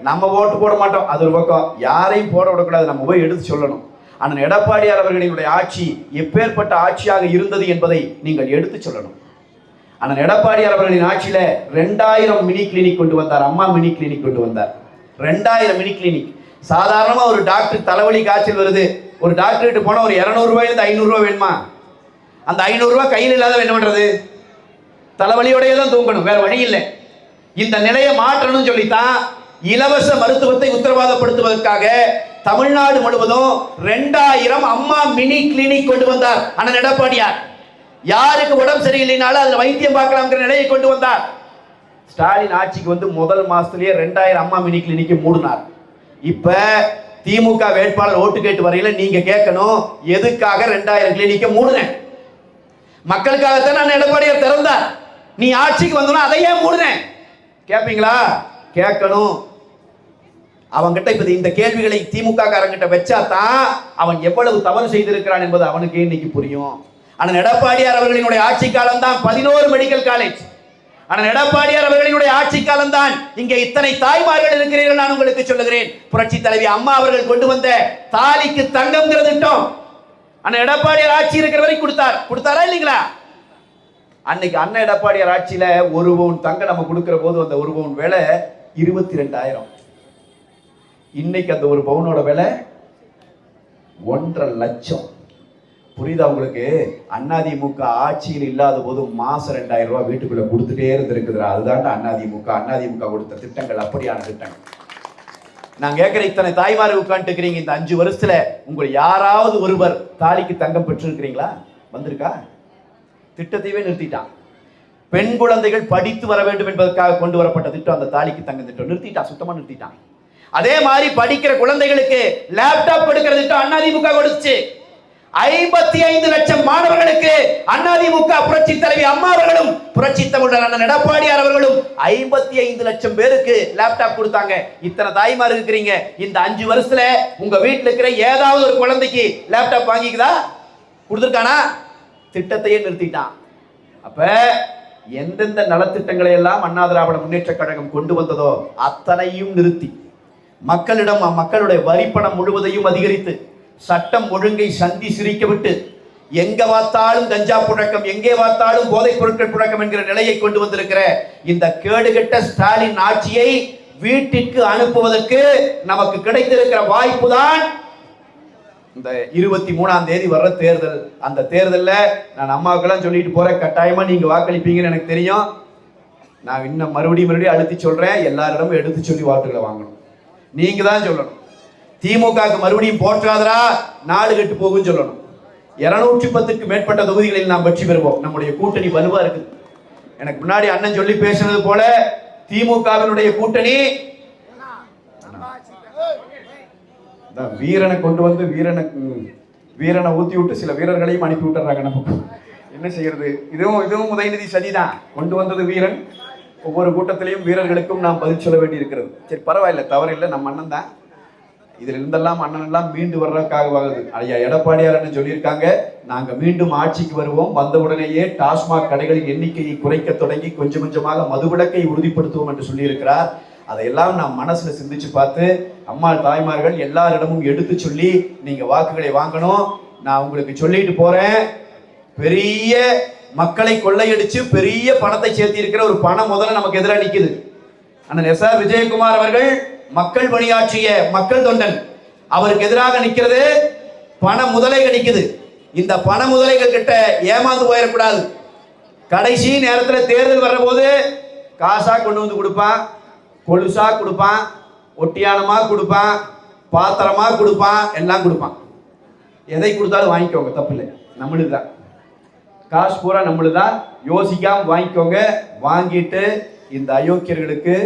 நம்ம ஓட்டு போட மாட்டோம், அது ஒரு பக்கம், யாரையும் போட விடக்கூடாது, நம்ம போய் எடுத்து சொல்லணும். அண்ணன் எடப்பாடியார் அவர்களினுடைய ஆட்சி எப்பேற்பட்ட ஆட்சியாக இருந்தது என்பதை நீங்கள் எடுத்து சொல்லணும். அண்ணன் எடப்பாடியார் அவர்களின் ஆட்சியில 2000 மினி கிளினிக் கொண்டு வந்தார். அம்மா மினி கிளினிக் கொண்டு வந்தார். 2000 மினி கிளினிக். சாதாரணமா ஒரு டாக்டர் தலைவலி காய்ச்சல் வருது, ஒரு டாக்டர் கிட்ட போனா ஒரு 200 ரூபாயிலிருந்து 500 ரூபாய் வேணுமா? அந்த 500 ரூபாய் கையில் இல்லாத என்ன பண்றது? தலைவலியோடய தான் தூங்கணும், வேற வழி இல்லை. இந்த நிலையை மாற்றணும்னு சொல்லித்தான் இலவச மருத்துவத்தை உத்தரவாதப்படுத்துவதற்காக தமிழ்நாடு முழுவதும் 2000 அம்மா மினி கிளினிக் கொண்டு வந்தார் அண்ணன் எடப்பாடியார். யாருக்கு உடம்பு சரியில்லைனாலும் அதுல வைத்தியம் பார்க்கலாம்ங்கிற நிலையை கொண்டு வந்தார். ஸ்டாலின் ஆட்சிக்கு வந்து முதல் மாசத்திலேயே 2000 அம்மா மினி கிளினிக் மூடினார். இப்ப திமுக வேட்பாளர் ஓட்டு கேட்டு வரையில நீங்க கேட்கணும், எதுக்காக 2000 கிளினிக்க மூடுனேன்? மக்களுக்காகத்தான் நான் எடப்பாடியார் திறந்தார். நீ ஆட்சிக்கு வந்தோன்னா அதையே மூடுனேன் கேட்பீங்களா? கேட்கணும். அவன்கிட்ட இப்ப இந்த கேள்விகளை திமுக காரங்கிட்ட வச்சாதான் அவன் எவ்வளவு தவறு செய்திருக்கிறான் என்பது அவனுக்கு இன்னைக்கு புரியும். அண்ணன் எடப்பாடியார் அவர்களினுடைய ஆட்சி காலம் தான் 11 மெடிக்கல் காலேஜ். அண்ணன் எடப்பாடியார் அவர்களினுடைய ஆட்சி காலம் தான் இங்கே இத்தனை தாய்மார்கள் இருக்கிறீர்கள். நான் உங்களுக்கு சொல்லுகிறேன், புரட்சி தலைவி அம்மா அவர்கள் கொண்டு வந்த தாலிக்கு தங்கம்ங்கிற திட்டம் அண்ணன் எடப்பாடியார் ஆட்சி இருக்கிற வரை கொடுத்தாரா இல்லைங்களா? அன்னைக்கு அண்ணன் எடப்பாடியார் ஆட்சியில 1 பவுன் தங்கம் நம்ம கொடுக்கிற போது அந்த 1 பவுன் விலை 22,000. இன்னைக்கு அந்த 1 பவுனோட விலை 1.5 லட்சம். புரியுதா உங்களுக்கு? அதிமுக ஆட்சியில் இல்லாத போது மாசம் 2000 ரூபாய் வீட்டுக்குள்ள கொடுத்துட்டே இருந்திருக்குதுரா. அதுதான் அதிமுக கொடுத்த திட்டங்கள், அப்படியான திட்டங்கள். நான் கேட்கிற இத்தனை தாய்மார் உட்காந்துட்டு இருக்கிறீங்க, இந்த 5 வருஷத்துல உங்களை யாராவது ஒருவர் தாலிக்கு தங்கம் பெற்றிருக்கிறீங்களா? வந்திருக்கா? திட்டத்தையே நிறுத்திட்டான். பெண் குழந்தைகள் படித்து வர வேண்டும் என்பதற்காக கொண்டு வரப்பட்ட திட்டம் அந்த தாலிக்கு தங்கம் திட்டம் நிறுத்திட்டான், சுத்தமா நிறுத்திட்டான். அதே மாதிரி படிக்கிற குழந்தைகளுக்கு லேப்டாப் கொடுக்கிற திட்டம் அதிமுக கொடுத்துச்சு. 55 லட்சம் மாணவர்களுக்கு அதிமுக புரட்சி தலைவி அம்மா அவர்களும் புரட்சி தமிழர் அண்ணன் எடப்பாடியார் அவர்களும் 55 லட்சம் பேருக்கு லேப்டாப் கொடுத்தாங்க. இத்தனை தாய்மார் இருக்கிறீங்க, இந்த 5 வருஷத்துல உங்க வீட்டுல இருக்கிற ஏதாவது ஒரு குழந்தைக்கு லேப்டாப் வாங்கிக்குதா? கொடுத்துருக்கானா? திட்டத்தையே நிறுத்திட்டான். அப்ப எந்தெந்த நலத்திட்டங்களை எல்லாம் அண்ணா திராவிட முன்னேற்ற கழகம் கொண்டு வந்ததோ அத்தனையும் நிறுத்தி மக்களுடைய வரிப்பணம் முழுவதையும் அதிகரித்து சட்டம் ஒழுங்கை சந்தி சிரிக்க விட்டு எங்க பார்த்தாலும் கஞ்சா புழக்கம், எங்கே பார்த்தாலும் போதைப் பொருட்கள் புழக்கம் என்கிற நிலையை கொண்டு வந்திருக்கிற இந்த கேடுகெட்ட ஸ்டாலின் ஆட்சியை வீட்டிற்கு அனுப்புவதற்கு நமக்கு கிடைத்திருக்கிற வாய்ப்பு தான் இந்த 23ஆம் தேதி வர்ற தேர்தல். அந்த தேர்தலில் நான் அம்மாவுக்கெல்லாம் சொல்லிட்டு போறேன், கட்டாயமா நீங்க வாக்களிப்பீங்கன்னு எனக்கு தெரியும். நான் இன்னும் மறுபடியும் அழுத்தி சொல்றேன், எல்லாரிடமும் எடுத்து சொல்லி வாக்குகளை வாங்கணும். நீங்க தான் சொல்லணும். திமுகவுக்கு மறுபடியும் போற்றாதரா, நாடு கெட்டு போகும் சொல்லணும். 210க்கு மேற்பட்ட தொகுதிகளில் நாம் வெற்றி பெறுவோம். நம்முடைய கூட்டணி வலுவா இருக்குது. எனக்கு முன்னாடி அண்ணன் சொல்லி பேசுனது போல திமுகவினுடைய கூட்டணி வீரனை கொண்டு வந்து வீரனை ஊத்தி விட்டு சில வீரர்களையும் அனுப்பி விட்டுறாங்க. நமக்கு என்ன செய்யறது? இதுவும் உதயநிதி சதிதான். கொண்டு வந்தது வீரன். ஒவ்வொரு கூட்டத்திலையும் வீரர்களுக்கும் நாம் பதில் சொல்ல வேண்டி இருக்கிறது. சரி, பரவாயில்ல, தவறில்லை. நம்ம அண்ணன் தான். இதுல இருந்தெல்லாம் அண்ணன் எல்லாம் மீண்டு வர்றதுக்காக வருது. ஐயா எடப்பாடியார் என்ன சொல்லியிருக்காங்க, நாங்க மீண்டும் ஆட்சிக்கு வருவோம், வந்தவுடனேயே டாஸ்மாக் கடைகளின் எண்ணிக்கையை குறைக்க தொடங்கி கொஞ்சம் கொஞ்சமாக மதுவிலக்கை உறுதிப்படுத்துவோம் என்று சொல்லியிருக்கிறார். அதையெல்லாம் நாம் மனசுல சிந்திச்சு பார்த்து அம்மா தாய்மார்கள் எல்லாரிடமும் எடுத்து சொல்லி நீங்க வாக்குகளை வாங்கணும். நான் உங்களுக்கு சொல்லிட்டு போறேன், பெரிய மக்களை கொள்ளையடிச்சு பெரிய பணத்தை சேர்த்தி இருக்கிற ஒரு பணம் முதல்ல நமக்கு எதிராக நிக்குது. அண்ணன் எஸ்.ஆர். விஜயகுமார் அவர்கள் மக்கள் பணியாற்றிய மக்கள் தொண்டன், அவருக்கு எதிராக நிக்கிறது பண முதலைகள் நிக்குது. இந்த பண முதலைகள் கிட்ட ஏமாந்து போயிடக்கூடாது. கடைசி நேரத்தில் தேர்தல் வர்ற போது காசா கொண்டு வந்து கொடுப்பான், கொலுசா கொடுப்பான், ஒட்டியானமா கொடுப்பான், பாத்திரமா கொடுப்பான், எல்லாம் கொடுப்பான். எதை கொடுத்தாலும் வாங்கிக்கோங்க, தப்பு இல்லை, நம்மளுக்கு தான். காசு பூரா நம்மளுதான், யோசிக்காம வாங்கிக்கோங்க. வாங்கிட்டு இந்த அயோக்கியர்களுக்கு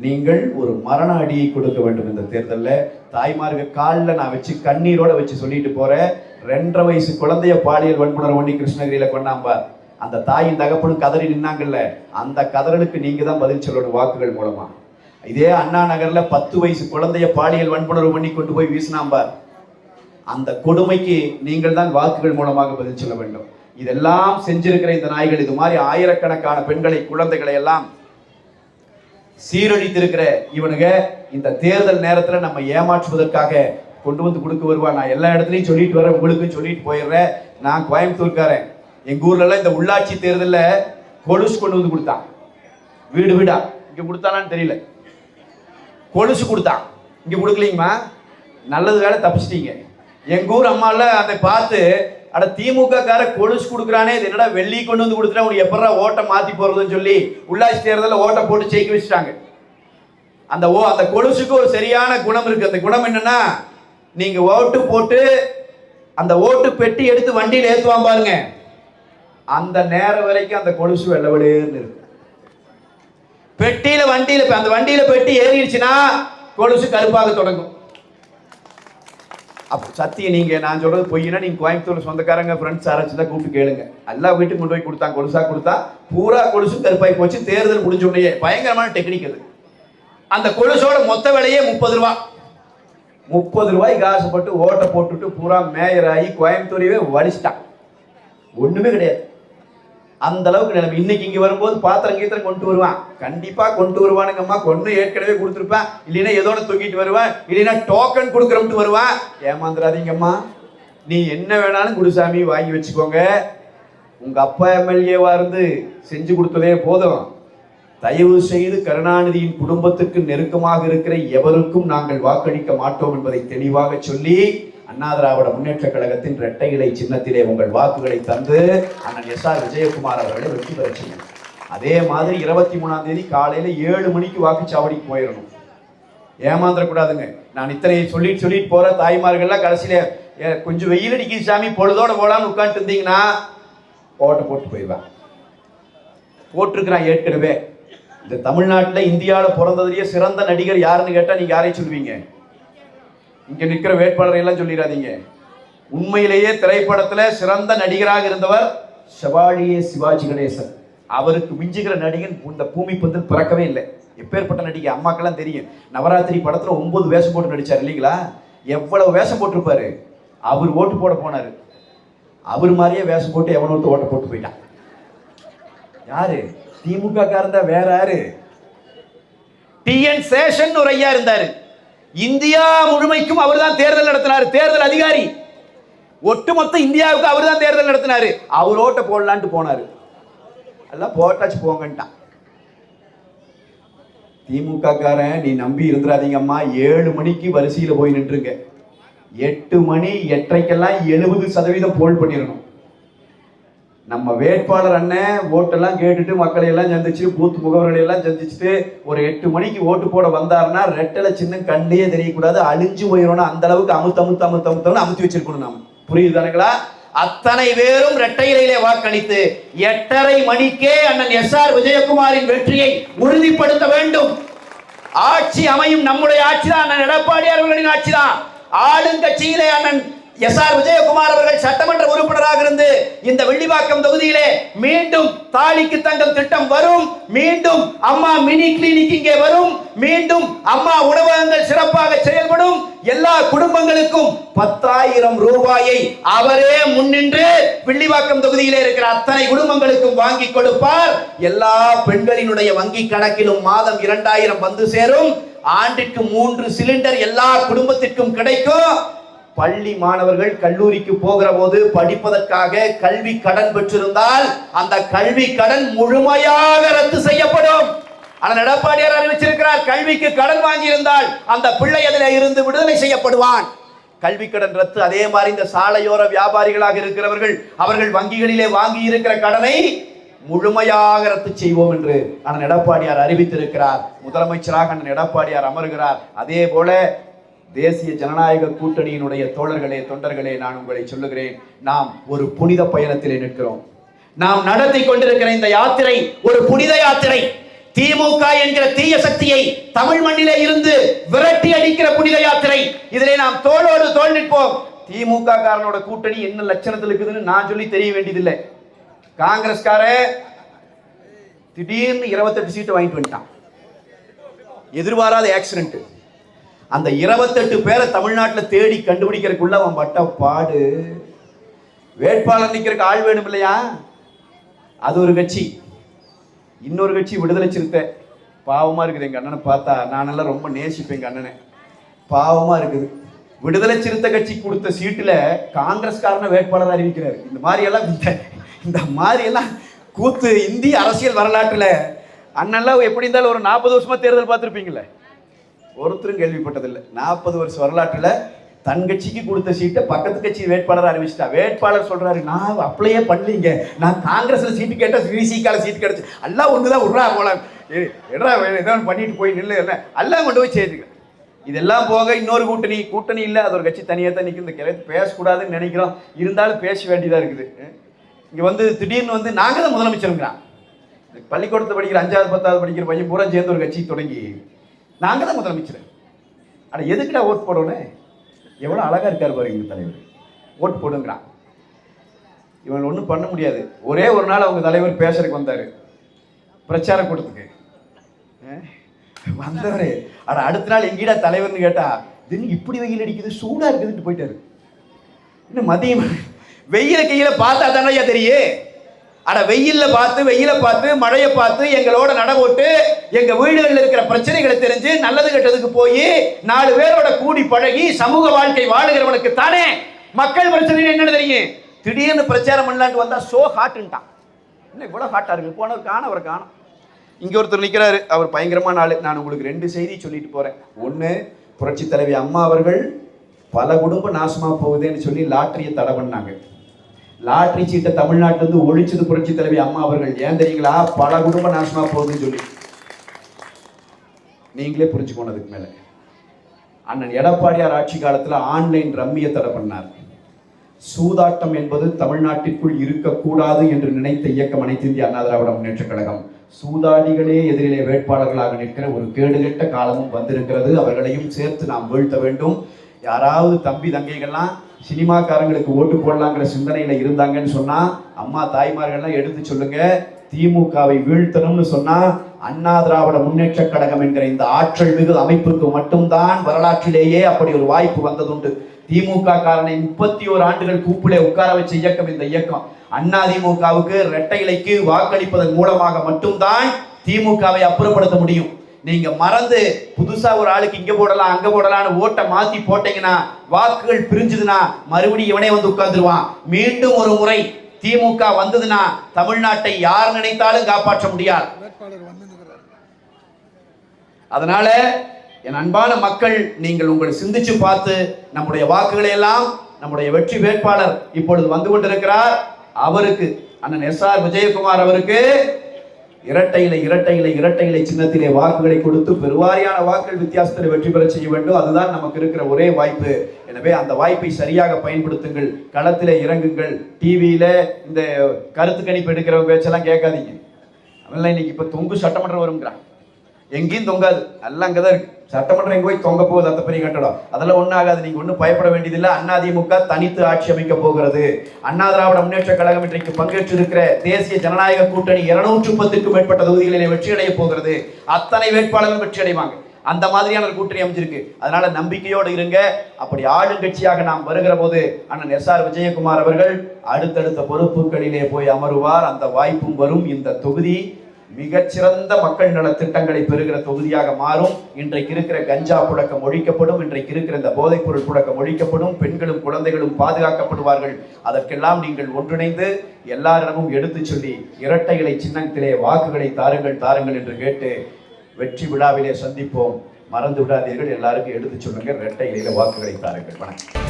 நீங்கள் ஒரு மரண அடியை கொடுக்க வேண்டும். இந்த தேர்தலில் தாய்மார்க காலில் நான் வச்சு கண்ணீரோட வச்சு சொல்லிட்டு போறேன். 2.5 வயசு குழந்தைய பாலியல் வன்புணர்வு பண்ணி கிருஷ்ணகிரியில கொண்டாம்பார். அந்த தாயின் தகப்பனும் கதறி நின்னாங்கல்ல, அந்த கதறலுக்கு நீங்க தான் பதில் சொல்லணும் வாக்குகள் மூலமா. இதே அண்ணா நகர்ல 10 வயசு குழந்தைய பாலியல் வன்புணர்வு பண்ணி கொண்டு போய் வீசினாம்பார். அந்த கொடுமைக்கு நீங்கள் தான் வாக்குகள் மூலமாக பதில் சொல்ல வேண்டும். இதெல்லாம் செஞ்சிருக்கிற இந்த நாய்கள் இது மாதிரி ஆயிரக்கணக்கான பெண்களை, குழந்தைகளை எல்லாம் சீரழித்திருக்கிற இவனுங்க இந்த தேர்தல் நேரத்தில் நம்ம ஏமாற்றுவதற்காக கொண்டு வந்து கொடுக்க வருவான். நான் எல்லா இடத்துலையும் சொல்லிட்டு வரேன், உங்களுக்கு சொல்லிட்டு போயிடுறேன். நான் கோயம்புத்தூர்காரன். எங்க ஊர்ல எல்லாம் இந்த உள்ளாட்சி தேர்தலில் கொலுசு கொண்டு வந்து கொடுத்தான். வீடு வீடா இங்க கொடுத்தானான்னு தெரியல, கொலுசு கொடுத்தான். இங்க கொடுக்கலீங்கம்மா, நல்லது வேலை தப்பிச்சிட்டீங்க. எங்க ஊர் அம்மால அதை பார்த்து, அட திமுக கார கொலுசு கொடுக்குறானே, இது என்னடா வெள்ளி கொண்டு வந்து கொடுத்துட்டா உனக்கு எப்படா ஓட்டை மாத்தி போறதுன்னு சொல்லி உள்ளாட்சி தேர்தலில் ஓட்டை போட்டு ஜெயிக்க வச்சுட்டாங்க. அந்த கொலுசுக்கு ஒரு சரியான குணம் இருக்கு. அந்த குணம் என்னன்னா, நீங்க ஓட்டு போட்டு அந்த ஓட்டு பெட்டி எடுத்து வண்டியில் ஏத்துவான் பாருங்க, அந்த நேரம் வரைக்கும் அந்த கொலுசு வெள்ளவெளேன்னு இருக்கு. அந்த வண்டியில பெட்டி ஏறிடுச்சுன்னா கொலுசு கருப்பாக தொடங்கும். அப்போ சத்தியம், நீங்க நான் சொல்றது பொய்னா நீங்க கோயம்புத்தூர் சொந்தக்காரங்க ஃப்ரெண்ட்ஸ் யாராச்சும் தான் கூப்பிட்டு கேளுங்க. எல்லா வீட்டுக்கு கொண்டு போய் கொடுத்தாங்க, கொலுசா கொடுத்தா பூரா கொலுசு கருப்பாய் போச்சு. தேர்தல் முடிஞ்ச உடனே பயங்கரமான டெக்னிக் அது. அந்த கொலுசோட மொத்த விலையே 30 ரூபாய். 30 ரூபாய்க்கு ஆசைப்பட்டு ஓட்டை போட்டுட்டு பூரா மேயர் ஆகி கோயம்புத்தூரையே வலிச்சிட்டான். ஒண்ணுமே கிடையாது. அந்த அளவுக்கு நிலைமை. இன்னைக்கு இங்க வரும்போது பாத்திரம் கீத்திரம் கொண்டு வருவான், கண்டிப்பா கொண்டு வருவானுங்கம்மா. கொண்டு ஏற்கனவே கொடுத்துருப்பேன், இல்லைன்னா ஏதோட தூக்கிட்டு வருவான், இல்லைன்னா டோக்கன் கொடுக்குறோம்ட்டு வருவான். ஏமாந்துடாதீங்கம்மா, நீ என்ன வேணாலும் குருசாமி வாங்கி வச்சுக்கோங்க. உங்க அப்பா எம்எல்ஏவா இருந்து செஞ்சு கொடுத்ததே போதும். தயவு செய்து கருணாநிதியின் குடும்பத்துக்கு நெருக்கமாக இருக்கிற எவருக்கும் நாங்கள் வாக்களிக்க மாட்டோம் என்பதை தெளிவாக சொல்லி, அண்ணா திராவிட முன்னேற்ற கழகத்தின் இரட்டை இலை சின்னத்திலே உங்கள் வாக்குகளை தந்து அண்ணன் எஸ்.ஆர். விஜயகுமார் அவர்களை வெற்றி பெற செய்யும். அதே மாதிரி 23ஆம் தேதி காலையில 7 மணிக்கு வாக்குச்சாவடிக்கு போயிடணும். ஏமாந்துடக்கூடாதுங்க. நான் இத்தனை சொல்லிட்டு போற தாய்மார்கள்லாம் கடைசியில கொஞ்சம் வெயில் அடிக்குது சாமி, பொழுதோட போலான்னு உட்காந்துட்டு இருந்தீங்கன்னா ஓட்டை போட்டு போயிடுவேன். போட்டிருக்கிறான் ஏற்கனவே. இந்த தமிழ்நாட்டில் இந்தியாவில் பிறந்ததுலேயே சிறந்த நடிகர் யாருன்னு கேட்டால் நீங்க யாரையும் சொல்லுவீங்க? இங்க நிற்கிற வேட்பாளரை எல்லாம் சொல்லிடாதீங்க. உண்மையிலேயே திரைப்படத்துல சிறந்த நடிகராக இருந்தவர் செவாலியே சிவாஜி கணேசன். அவருக்கு மிஞ்சுகிற நடிகன் இந்த பூமி பந்தில் பிறக்கவே இல்லை. எப்பேற்பட்ட நடிகை அம்மாக்கெல்லாம் தெரியும். நவராத்திரி படத்துல 9 வேஷம் போட்டு நடிச்சார் இல்லைங்களா? எவ்வளவு வேஷம் போட்டிருப்பாரு. அவர் ஓட்டு போட போனாரு, அவர் மாதிரியே வேஷம் போட்டு எவனோட்டு ஓட்ட போட்டு போயிட்டான். யாரு? திமுக காரந்தா, வேற யாரு? டிஎன் சேஷன் ஒரு ஐயா இருந்தாரு. இந்தியா முழுமைக்கும் அவர் தான் தேர்தல் நடத்தினார். தேர்தல் அதிகாரி, ஒட்டுமொத்த இந்தியாவுக்கு அவர் தான் தேர்தல் நடத்தினாரு. அவர் ஓட்ட போடலான்ட்டு போனாரு. எல்லாம் போட்டாச்சு போங்கன்ட்டான். திமுக காரன் நீ நம்பி இருந்துடாதீங்கம்மா. 7 மணிக்கு வரிசையில் போய் நின்றுங்க. 8 மணி 8:30க்கெல்லாம் 70% போல் பண்ணிடணும். நம்ம வேட்பாளர் அண்ணன் ஓட்டெல்லாம் கேட்டுட்டு மக்களை எல்லாம் சந்திச்சு, பூத் முகவர்களை எல்லாம் சந்திச்சுட்டு ஒரு 8 மணிக்கு ஓட்டு போட வந்தாருன்னா ரெட்டலை சின்னம் கண்ணிலேயே தெரியக்கூடாது, அழிஞ்சு போயிடணும். அந்த அளவுக்கு அமுத்தி வச்சிருக்கணும். நம்ம புரியுது தானுங்களா? அத்தனை பேரும் இரட்டை இலையிலே வாக்களித்து 8:30 மணிக்கே அண்ணன் எஸ்.ஆர். விஜயகுமாரின் வெற்றியை உறுதிப்படுத்த வேண்டும். ஆட்சி அமையும் நம்முடைய ஆட்சி தான், அண்ணன் எடப்பாடியார் அவர்களின் ஆட்சி தான். ஆளுங்கட்சியிலே அண்ணன் எஸ்.ஆர். விஜயகுமார் அவர்கள் சட்டமன்ற உறுப்பினராக இருந்து இந்த வெள்ளிவாக்கம் தொகுதியிலே மீண்டும் தாலிக்கு தங்கம் திட்டம் வரும், மீண்டும் அம்மா மினி கிளினிக் இங்கே வரும், மீண்டும் அம்மா உணவகங்கள் சிறப்பாக செயல்படும். எல்லா குடும்பங்களுக்கும் 10,000 ரூபாயை அவரே முன்னின்று வெள்ளிவாக்கம் தொகுதியிலே இருக்கிற அத்தனை குடும்பங்களுக்கும் வாங்கி கொடுப்பார். எல்லா பெண்களினுடைய வங்கி கணக்கிலும் மாதம் 2,000 வந்து சேரும். ஆண்டுக்கு 3 சிலிண்டர் எல்லா குடும்பத்திற்கும் கிடைக்கும். பள்ளி மாணவர்கள் கல்லூரிக்கு போகிற போது படிப்பதற்காக கல்வி கடன் பெற்றிருந்தால் அந்த கல்வி கடன் முழுமையாக ரத்து செய்யப்படும். ஆனால் எடப்பாடியார் அறிவிச்சிருக்கிறார், கல்விக்கு கடன் வாங்கி இருந்தால் அந்த பிள்ளை அதில் இருந்து விடுதலை செய்யப்படுவான். கல்வி கடன் ரத்து. அதே மாதிரி இந்த சாலையோர வியாபாரிகளாக இருக்கிறவர்கள் அவர்கள் வங்கிகளிலே வாங்கி இருக்கிற கடனை முழுமையாக ரத்து செய்வோம் என்று அண்ணன் எடப்பாடியார் அறிவித்திருக்கிறார். முதலமைச்சராக அண்ணன் எடப்பாடியார் அமர்கிறார். அதே போல தேசிய ஜனநாயக கூட்டணியினுடைய தோழர்களே, தொண்டர்களே, நான் உங்களை சொல்லுகிறேன், நாம் ஒரு புனித பயணத்திலே நிற்கிறோம். நாம் நடத்தி கொண்டிருக்கிற இந்த யாத்திரை ஒரு புனித யாத்திரை. திமுக என்கிற தீய சக்தியை தமிழ் மண்ணிலே இருந்து விரட்டி அடிக்கிற புனித யாத்திரை. இதிலே நாம் தோளோடு தோள் நிற்போம். திமுக காரனோட கூட்டணி என்ன லட்சணத்தில் இருக்குதுன்னு நான் சொல்லி தெரிய வேண்டியதில்லை. காங்கிரஸ்கார திடீர்னு 28 சீட்டு வாங்கிட்டு வந்துட்டான். எதிர்பாராத ஆக்சிடென்ட். அந்த 28 பேரை தமிழ்நாட்டில் தேடி கண்டுபிடிக்கிறதுக்குள்ள அவன் பட்ட பாடு. வேட்பாளர் நிற்கிறதுக்கு ஆள் வேணும் இல்லையா? அது ஒரு கட்சி. இன்னொரு கட்சி விடுதலை சிறுத்தை. பாவமா இருக்குது எங்க அண்ணனை பார்த்தா. நானெல்லாம் ரொம்ப நேசிப்பேன் எங்க அண்ணனை. பாவமா இருக்குது. விடுதலை சிறுத்தை கட்சி கொடுத்த சீட்டுல காங்கிரஸ்காரன வேட்பாளர் அறிவிக்கிறார். இந்த மாதிரி எல்லாம் கூத்து இந்திய அரசியல் வரலாற்றுல அண்ணெல்லாம் எப்படி இருந்தாலும் ஒரு 40 வருஷமா தேர்தல் பார்த்துருப்பீங்களே, ஒருத்தரும் கேள்விப்பட்டதில்லை. 40 வருஷ வரலாற்றுல தன் கட்சிக்கு கொடுத்த சீட்டை பக்கத்து கட்சி வேட்பாளர் அறிவிச்சிட்டா. வேட்பாளர் சொல்றாரு, நான் அப்ளையே பண்ணலீங்க, நான் காங்கிரஸ்ல சீட்டு கேட்டா விசிகால சீட்டு கிடைச்சு எல்லாம் ஒண்ணுதான் விட்றா போல எடா ஏதாவது பண்ணிட்டு போய் நில்லு எல்லாம் கொண்டு போய் சேர்த்துக்க. இதெல்லாம் போக இன்னொரு கூட்டணி இல்லை, அது ஒரு கட்சி தனியாக தான் நிற்கும். இந்த கிழக்கு பேசக்கூடாதுன்னு நினைக்கிறோம், இருந்தாலும் பேச வேண்டியதாக இருக்குது. இங்கே திடீர்னு நாங்கள் தான் முதலமைச்சருங்கிறான். பள்ளிக்கூடத்தை படிக்கிற 5வது 10வது படிக்கிற பையன் பூரா சேர்ந்து ஒரு கட்சி தொடங்கி நாங்கள் தான் முதலமைச்சர். ஆனால் எதுக்குடா ஓட்டு போடணும்? எவ்வளோ அழகாக இருக்கார் பாருங்க இந்த தலைவர். ஓட்டு போடுங்கிறான். இவங்க ஒன்றும் பண்ண முடியாது. ஒரே ஒரு நாள் அவங்க தலைவர் பேசுறதுக்கு வந்தார் பிரச்சார கூட்டத்துக்கு. வந்தவரே அடுத்த நாள் எங்கீடா தலைவர்னு கேட்டா, திடீர்னு இப்படி வெயில் அடிக்குது, சூடா இருக்குதுன்னு போயிட்டாரு. இன்னும் மதியம் வெயில கையில பார்த்தா தானே தெரியும். வெயில பார்த்து மழையை பார்த்து எங்களோட நடவோட்டு எங்க வீடுகளில் இருக்கிற பிரச்சனைகளை தெரிஞ்சு நல்லது கெட்டதுக்கு போய் 4 பேரோட கூடி பழகி சமூக வாழ்க்கை வாழுகிறவனுக்கு தானே மக்கள் பிரச்சனை என்னன்னு தெரியும். திடீர்னு பிரச்சாரம் பண்ணலான்ட்டு வந்தா சோ ஹாட்டுன்ட்டான். என்ன இவ்வளவு ஹாட்டா இருக்கு? போனவர் காண அவரை காணும். இங்க ஒருத்தர் நிற்கிறாரு, அவர் பயங்கரமான ஆளு. நான் உங்களுக்கு 2 செய்தி சொல்லிட்டு போறேன். ஒன்று, புரட்சி தலைவி அம்மா அவர்கள் பல குடும்பம் நாசமா போகுதுன்னு சொல்லி லாட்டரியை தடை பண்ணாங்க. லாட்டரி சீட்டை தமிழ்நாட்டிலிருந்து ஒழிச்சது புரட்சி தலைவி அம்மா அவர்கள். ஏன் தெரியுங்களா? பல குடும்பம் நாசமா போகுதுன்னு சொல்லி. நீங்களே புரிஞ்சுக்கோனதுக்கு மேல அண்ணன் எடப்பாடியார் ஆட்சி காலத்துல ஆன்லைன் ரம்மியை தடை பண்ணார். சூதாட்டம் என்பது தமிழ்நாட்டிற்குள் இருக்கக்கூடாது என்று நினைத்த இயக்கம் அனைத்து இந்திய அண்ணா திராவிட முன்னேற்ற கழகம். சூதாடிகளே எதிரிலே வேட்பாளர்களாக நிற்கிற ஒரு கேடுகெட்ட காலமும் வந்திருக்கிறது. அவர்களையும் சேர்த்து நாம் வீழ்த்த வேண்டும். யாராவது தம்பி தங்கைகள்லாம் சினிமாக்காரங்களுக்கு ஓட்டு போடலாங்கிற சிந்தனையில இருந்தாங்கன்னு சொன்னா, அம்மா தாய்மார்கள்லாம் எடுத்து சொல்லுங்க. திமுகவை வீழ்த்தணும்னு சொன்னா அண்ணா திராவிட முன்னேற்ற கழகம் என்கிற இந்த ஆற்றல் மிகு அமைப்புக்கு மட்டும்தான் வரலாற்றிலேயே அப்படி ஒரு வாய்ப்பு வந்ததுண்டு. திமுக காரனை 31 ஆண்டுகள் கூப்பிலே உட்கார வச்ச இயக்கம் இந்த இயக்கம். அண்ணா திமுகவுக்கு இரட்டை இலைக்கு வாக்களிப்பதன் மூலமாக மட்டும்தான் திமுகவை அப்புறப்படுத்த முடியும். நீங்க மறந்து புதுசா ஒரு ஆளுக்கு இங்க போடலாம் அங்க போடலாம்னு ஓட்டை மாத்தி போட்டீங்கன்னா, வாக்குகள் பிரிஞ்சுதுன்னா மறுபடியும் இவனே உட்கார்ந்துருவான். மீண்டும் ஒரு முறை திமுக வந்ததுன்னா தமிழ்நாட்டை யார் நினைத்தாலும் காப்பாற்ற முடியாது. அதனால என் அன்பான மக்கள், நீங்கள் உங்களை சிந்திச்சு பார்த்து நம்முடைய வாக்குகளை எல்லாம் நம்முடைய வெற்றி வேட்பாளர் இப்பொழுது வந்து கொண்டிருக்கிறார், அவருக்கு அண்ணன் எஸ்.ஆர். விஜயகுமார் அவருக்கு இரட்டை இலை சின்னத்திலே வாக்குகளை கொடுத்து பெருவாரியான வாக்குகள் வித்தியாசத்தில் வெற்றி பெற செய்ய வேண்டும். அதுதான் நமக்கு இருக்கிற ஒரே வாய்ப்பு. எனவே அந்த வாய்ப்பை சரியாக பயன்படுத்துங்கள். களத்திலே இறங்குங்கள். டிவியில இந்த கருத்து கணிப்பு எடுக்கிறவங்க பேச்செல்லாம் கேட்காதீங்க. அவெல்லாம் இன்னைக்கு இப்ப தொங்கு சட்டமன்றம் வருங்கிறான். எங்கேயும் தொங்காது, எல்லாம் அங்கதான் இருக்கு. சட்டமன்றம் எங்க போய் தொங்க போகுது? அந்த பெரிய கட்டடம். அதெல்லாம் ஒன்றும் ஆகாது. நீங்க ஒன்றும் பயப்பட வேண்டியதில்லை. அதிமுக தனித்து ஆட்சி அமைக்க போகிறது. அண்ணா திராவிட முன்னேற்ற கழகம் இன்றைக்கு பங்கேற்று இருக்கிற தேசிய ஜனநாயக கூட்டணி 210க்கும் மேற்பட்ட தொகுதிகளிலே வெற்றி அடைய போகிறது. அத்தனை வேட்பாளர்கள் வெற்றி அடைவாங்க. அந்த மாதிரியான ஒரு கூட்டணி அமைஞ்சிருக்கு. அதனால நம்பிக்கையோடு இருங்க. அப்படி ஆளுங்கட்சியாக நாம் வருகிற போது அண்ணன் எஸ்.ஆர். விஜயகுமார் அவர்கள் அடுத்தடுத்த பொறுப்புகளிலே போய் அமருவார். அந்த வாய்ப்பும் வரும். இந்த தொகுதி மிகச்சிறந்த மக்கள் நல திட்டங்களை பெறுகிற தொகுதியாக மாறும். இன்றைக்கு இருக்கிற கஞ்சா புழக்கம் ஒழிக்கப்படும். இன்றைக்கு இருக்கிற இந்த போதைப் பொருள் புழக்கம் ஒழிக்கப்படும். பெண்களும் குழந்தைகளும் பாதுகாக்கப்படுவார்கள். அதற்கெல்லாம் நீங்கள் ஒன்றிணைந்து எல்லாரிடமும் எடுத்து சொல்லி இரட்டை இலை சின்னத்திலே வாக்குகளை தாருங்கள் என்று கேட்டு வெற்றி விழாவிலே சந்திப்போம். மறந்து விடாதீர்கள். எல்லாருக்கும் எடுத்து சொல்லுங்க, இரட்டை இலையில வாக்குகளை தாருங்கள். வணக்கம்.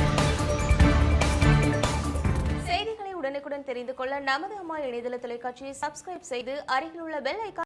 உடனுக்குடன் தெரிந்து கொள்ள நமது அம்மா இணையதள தொலைக்காட்சியை சப்ஸ்கிரைப் செய்து அருகில் உள்ள பெல் ஐகான்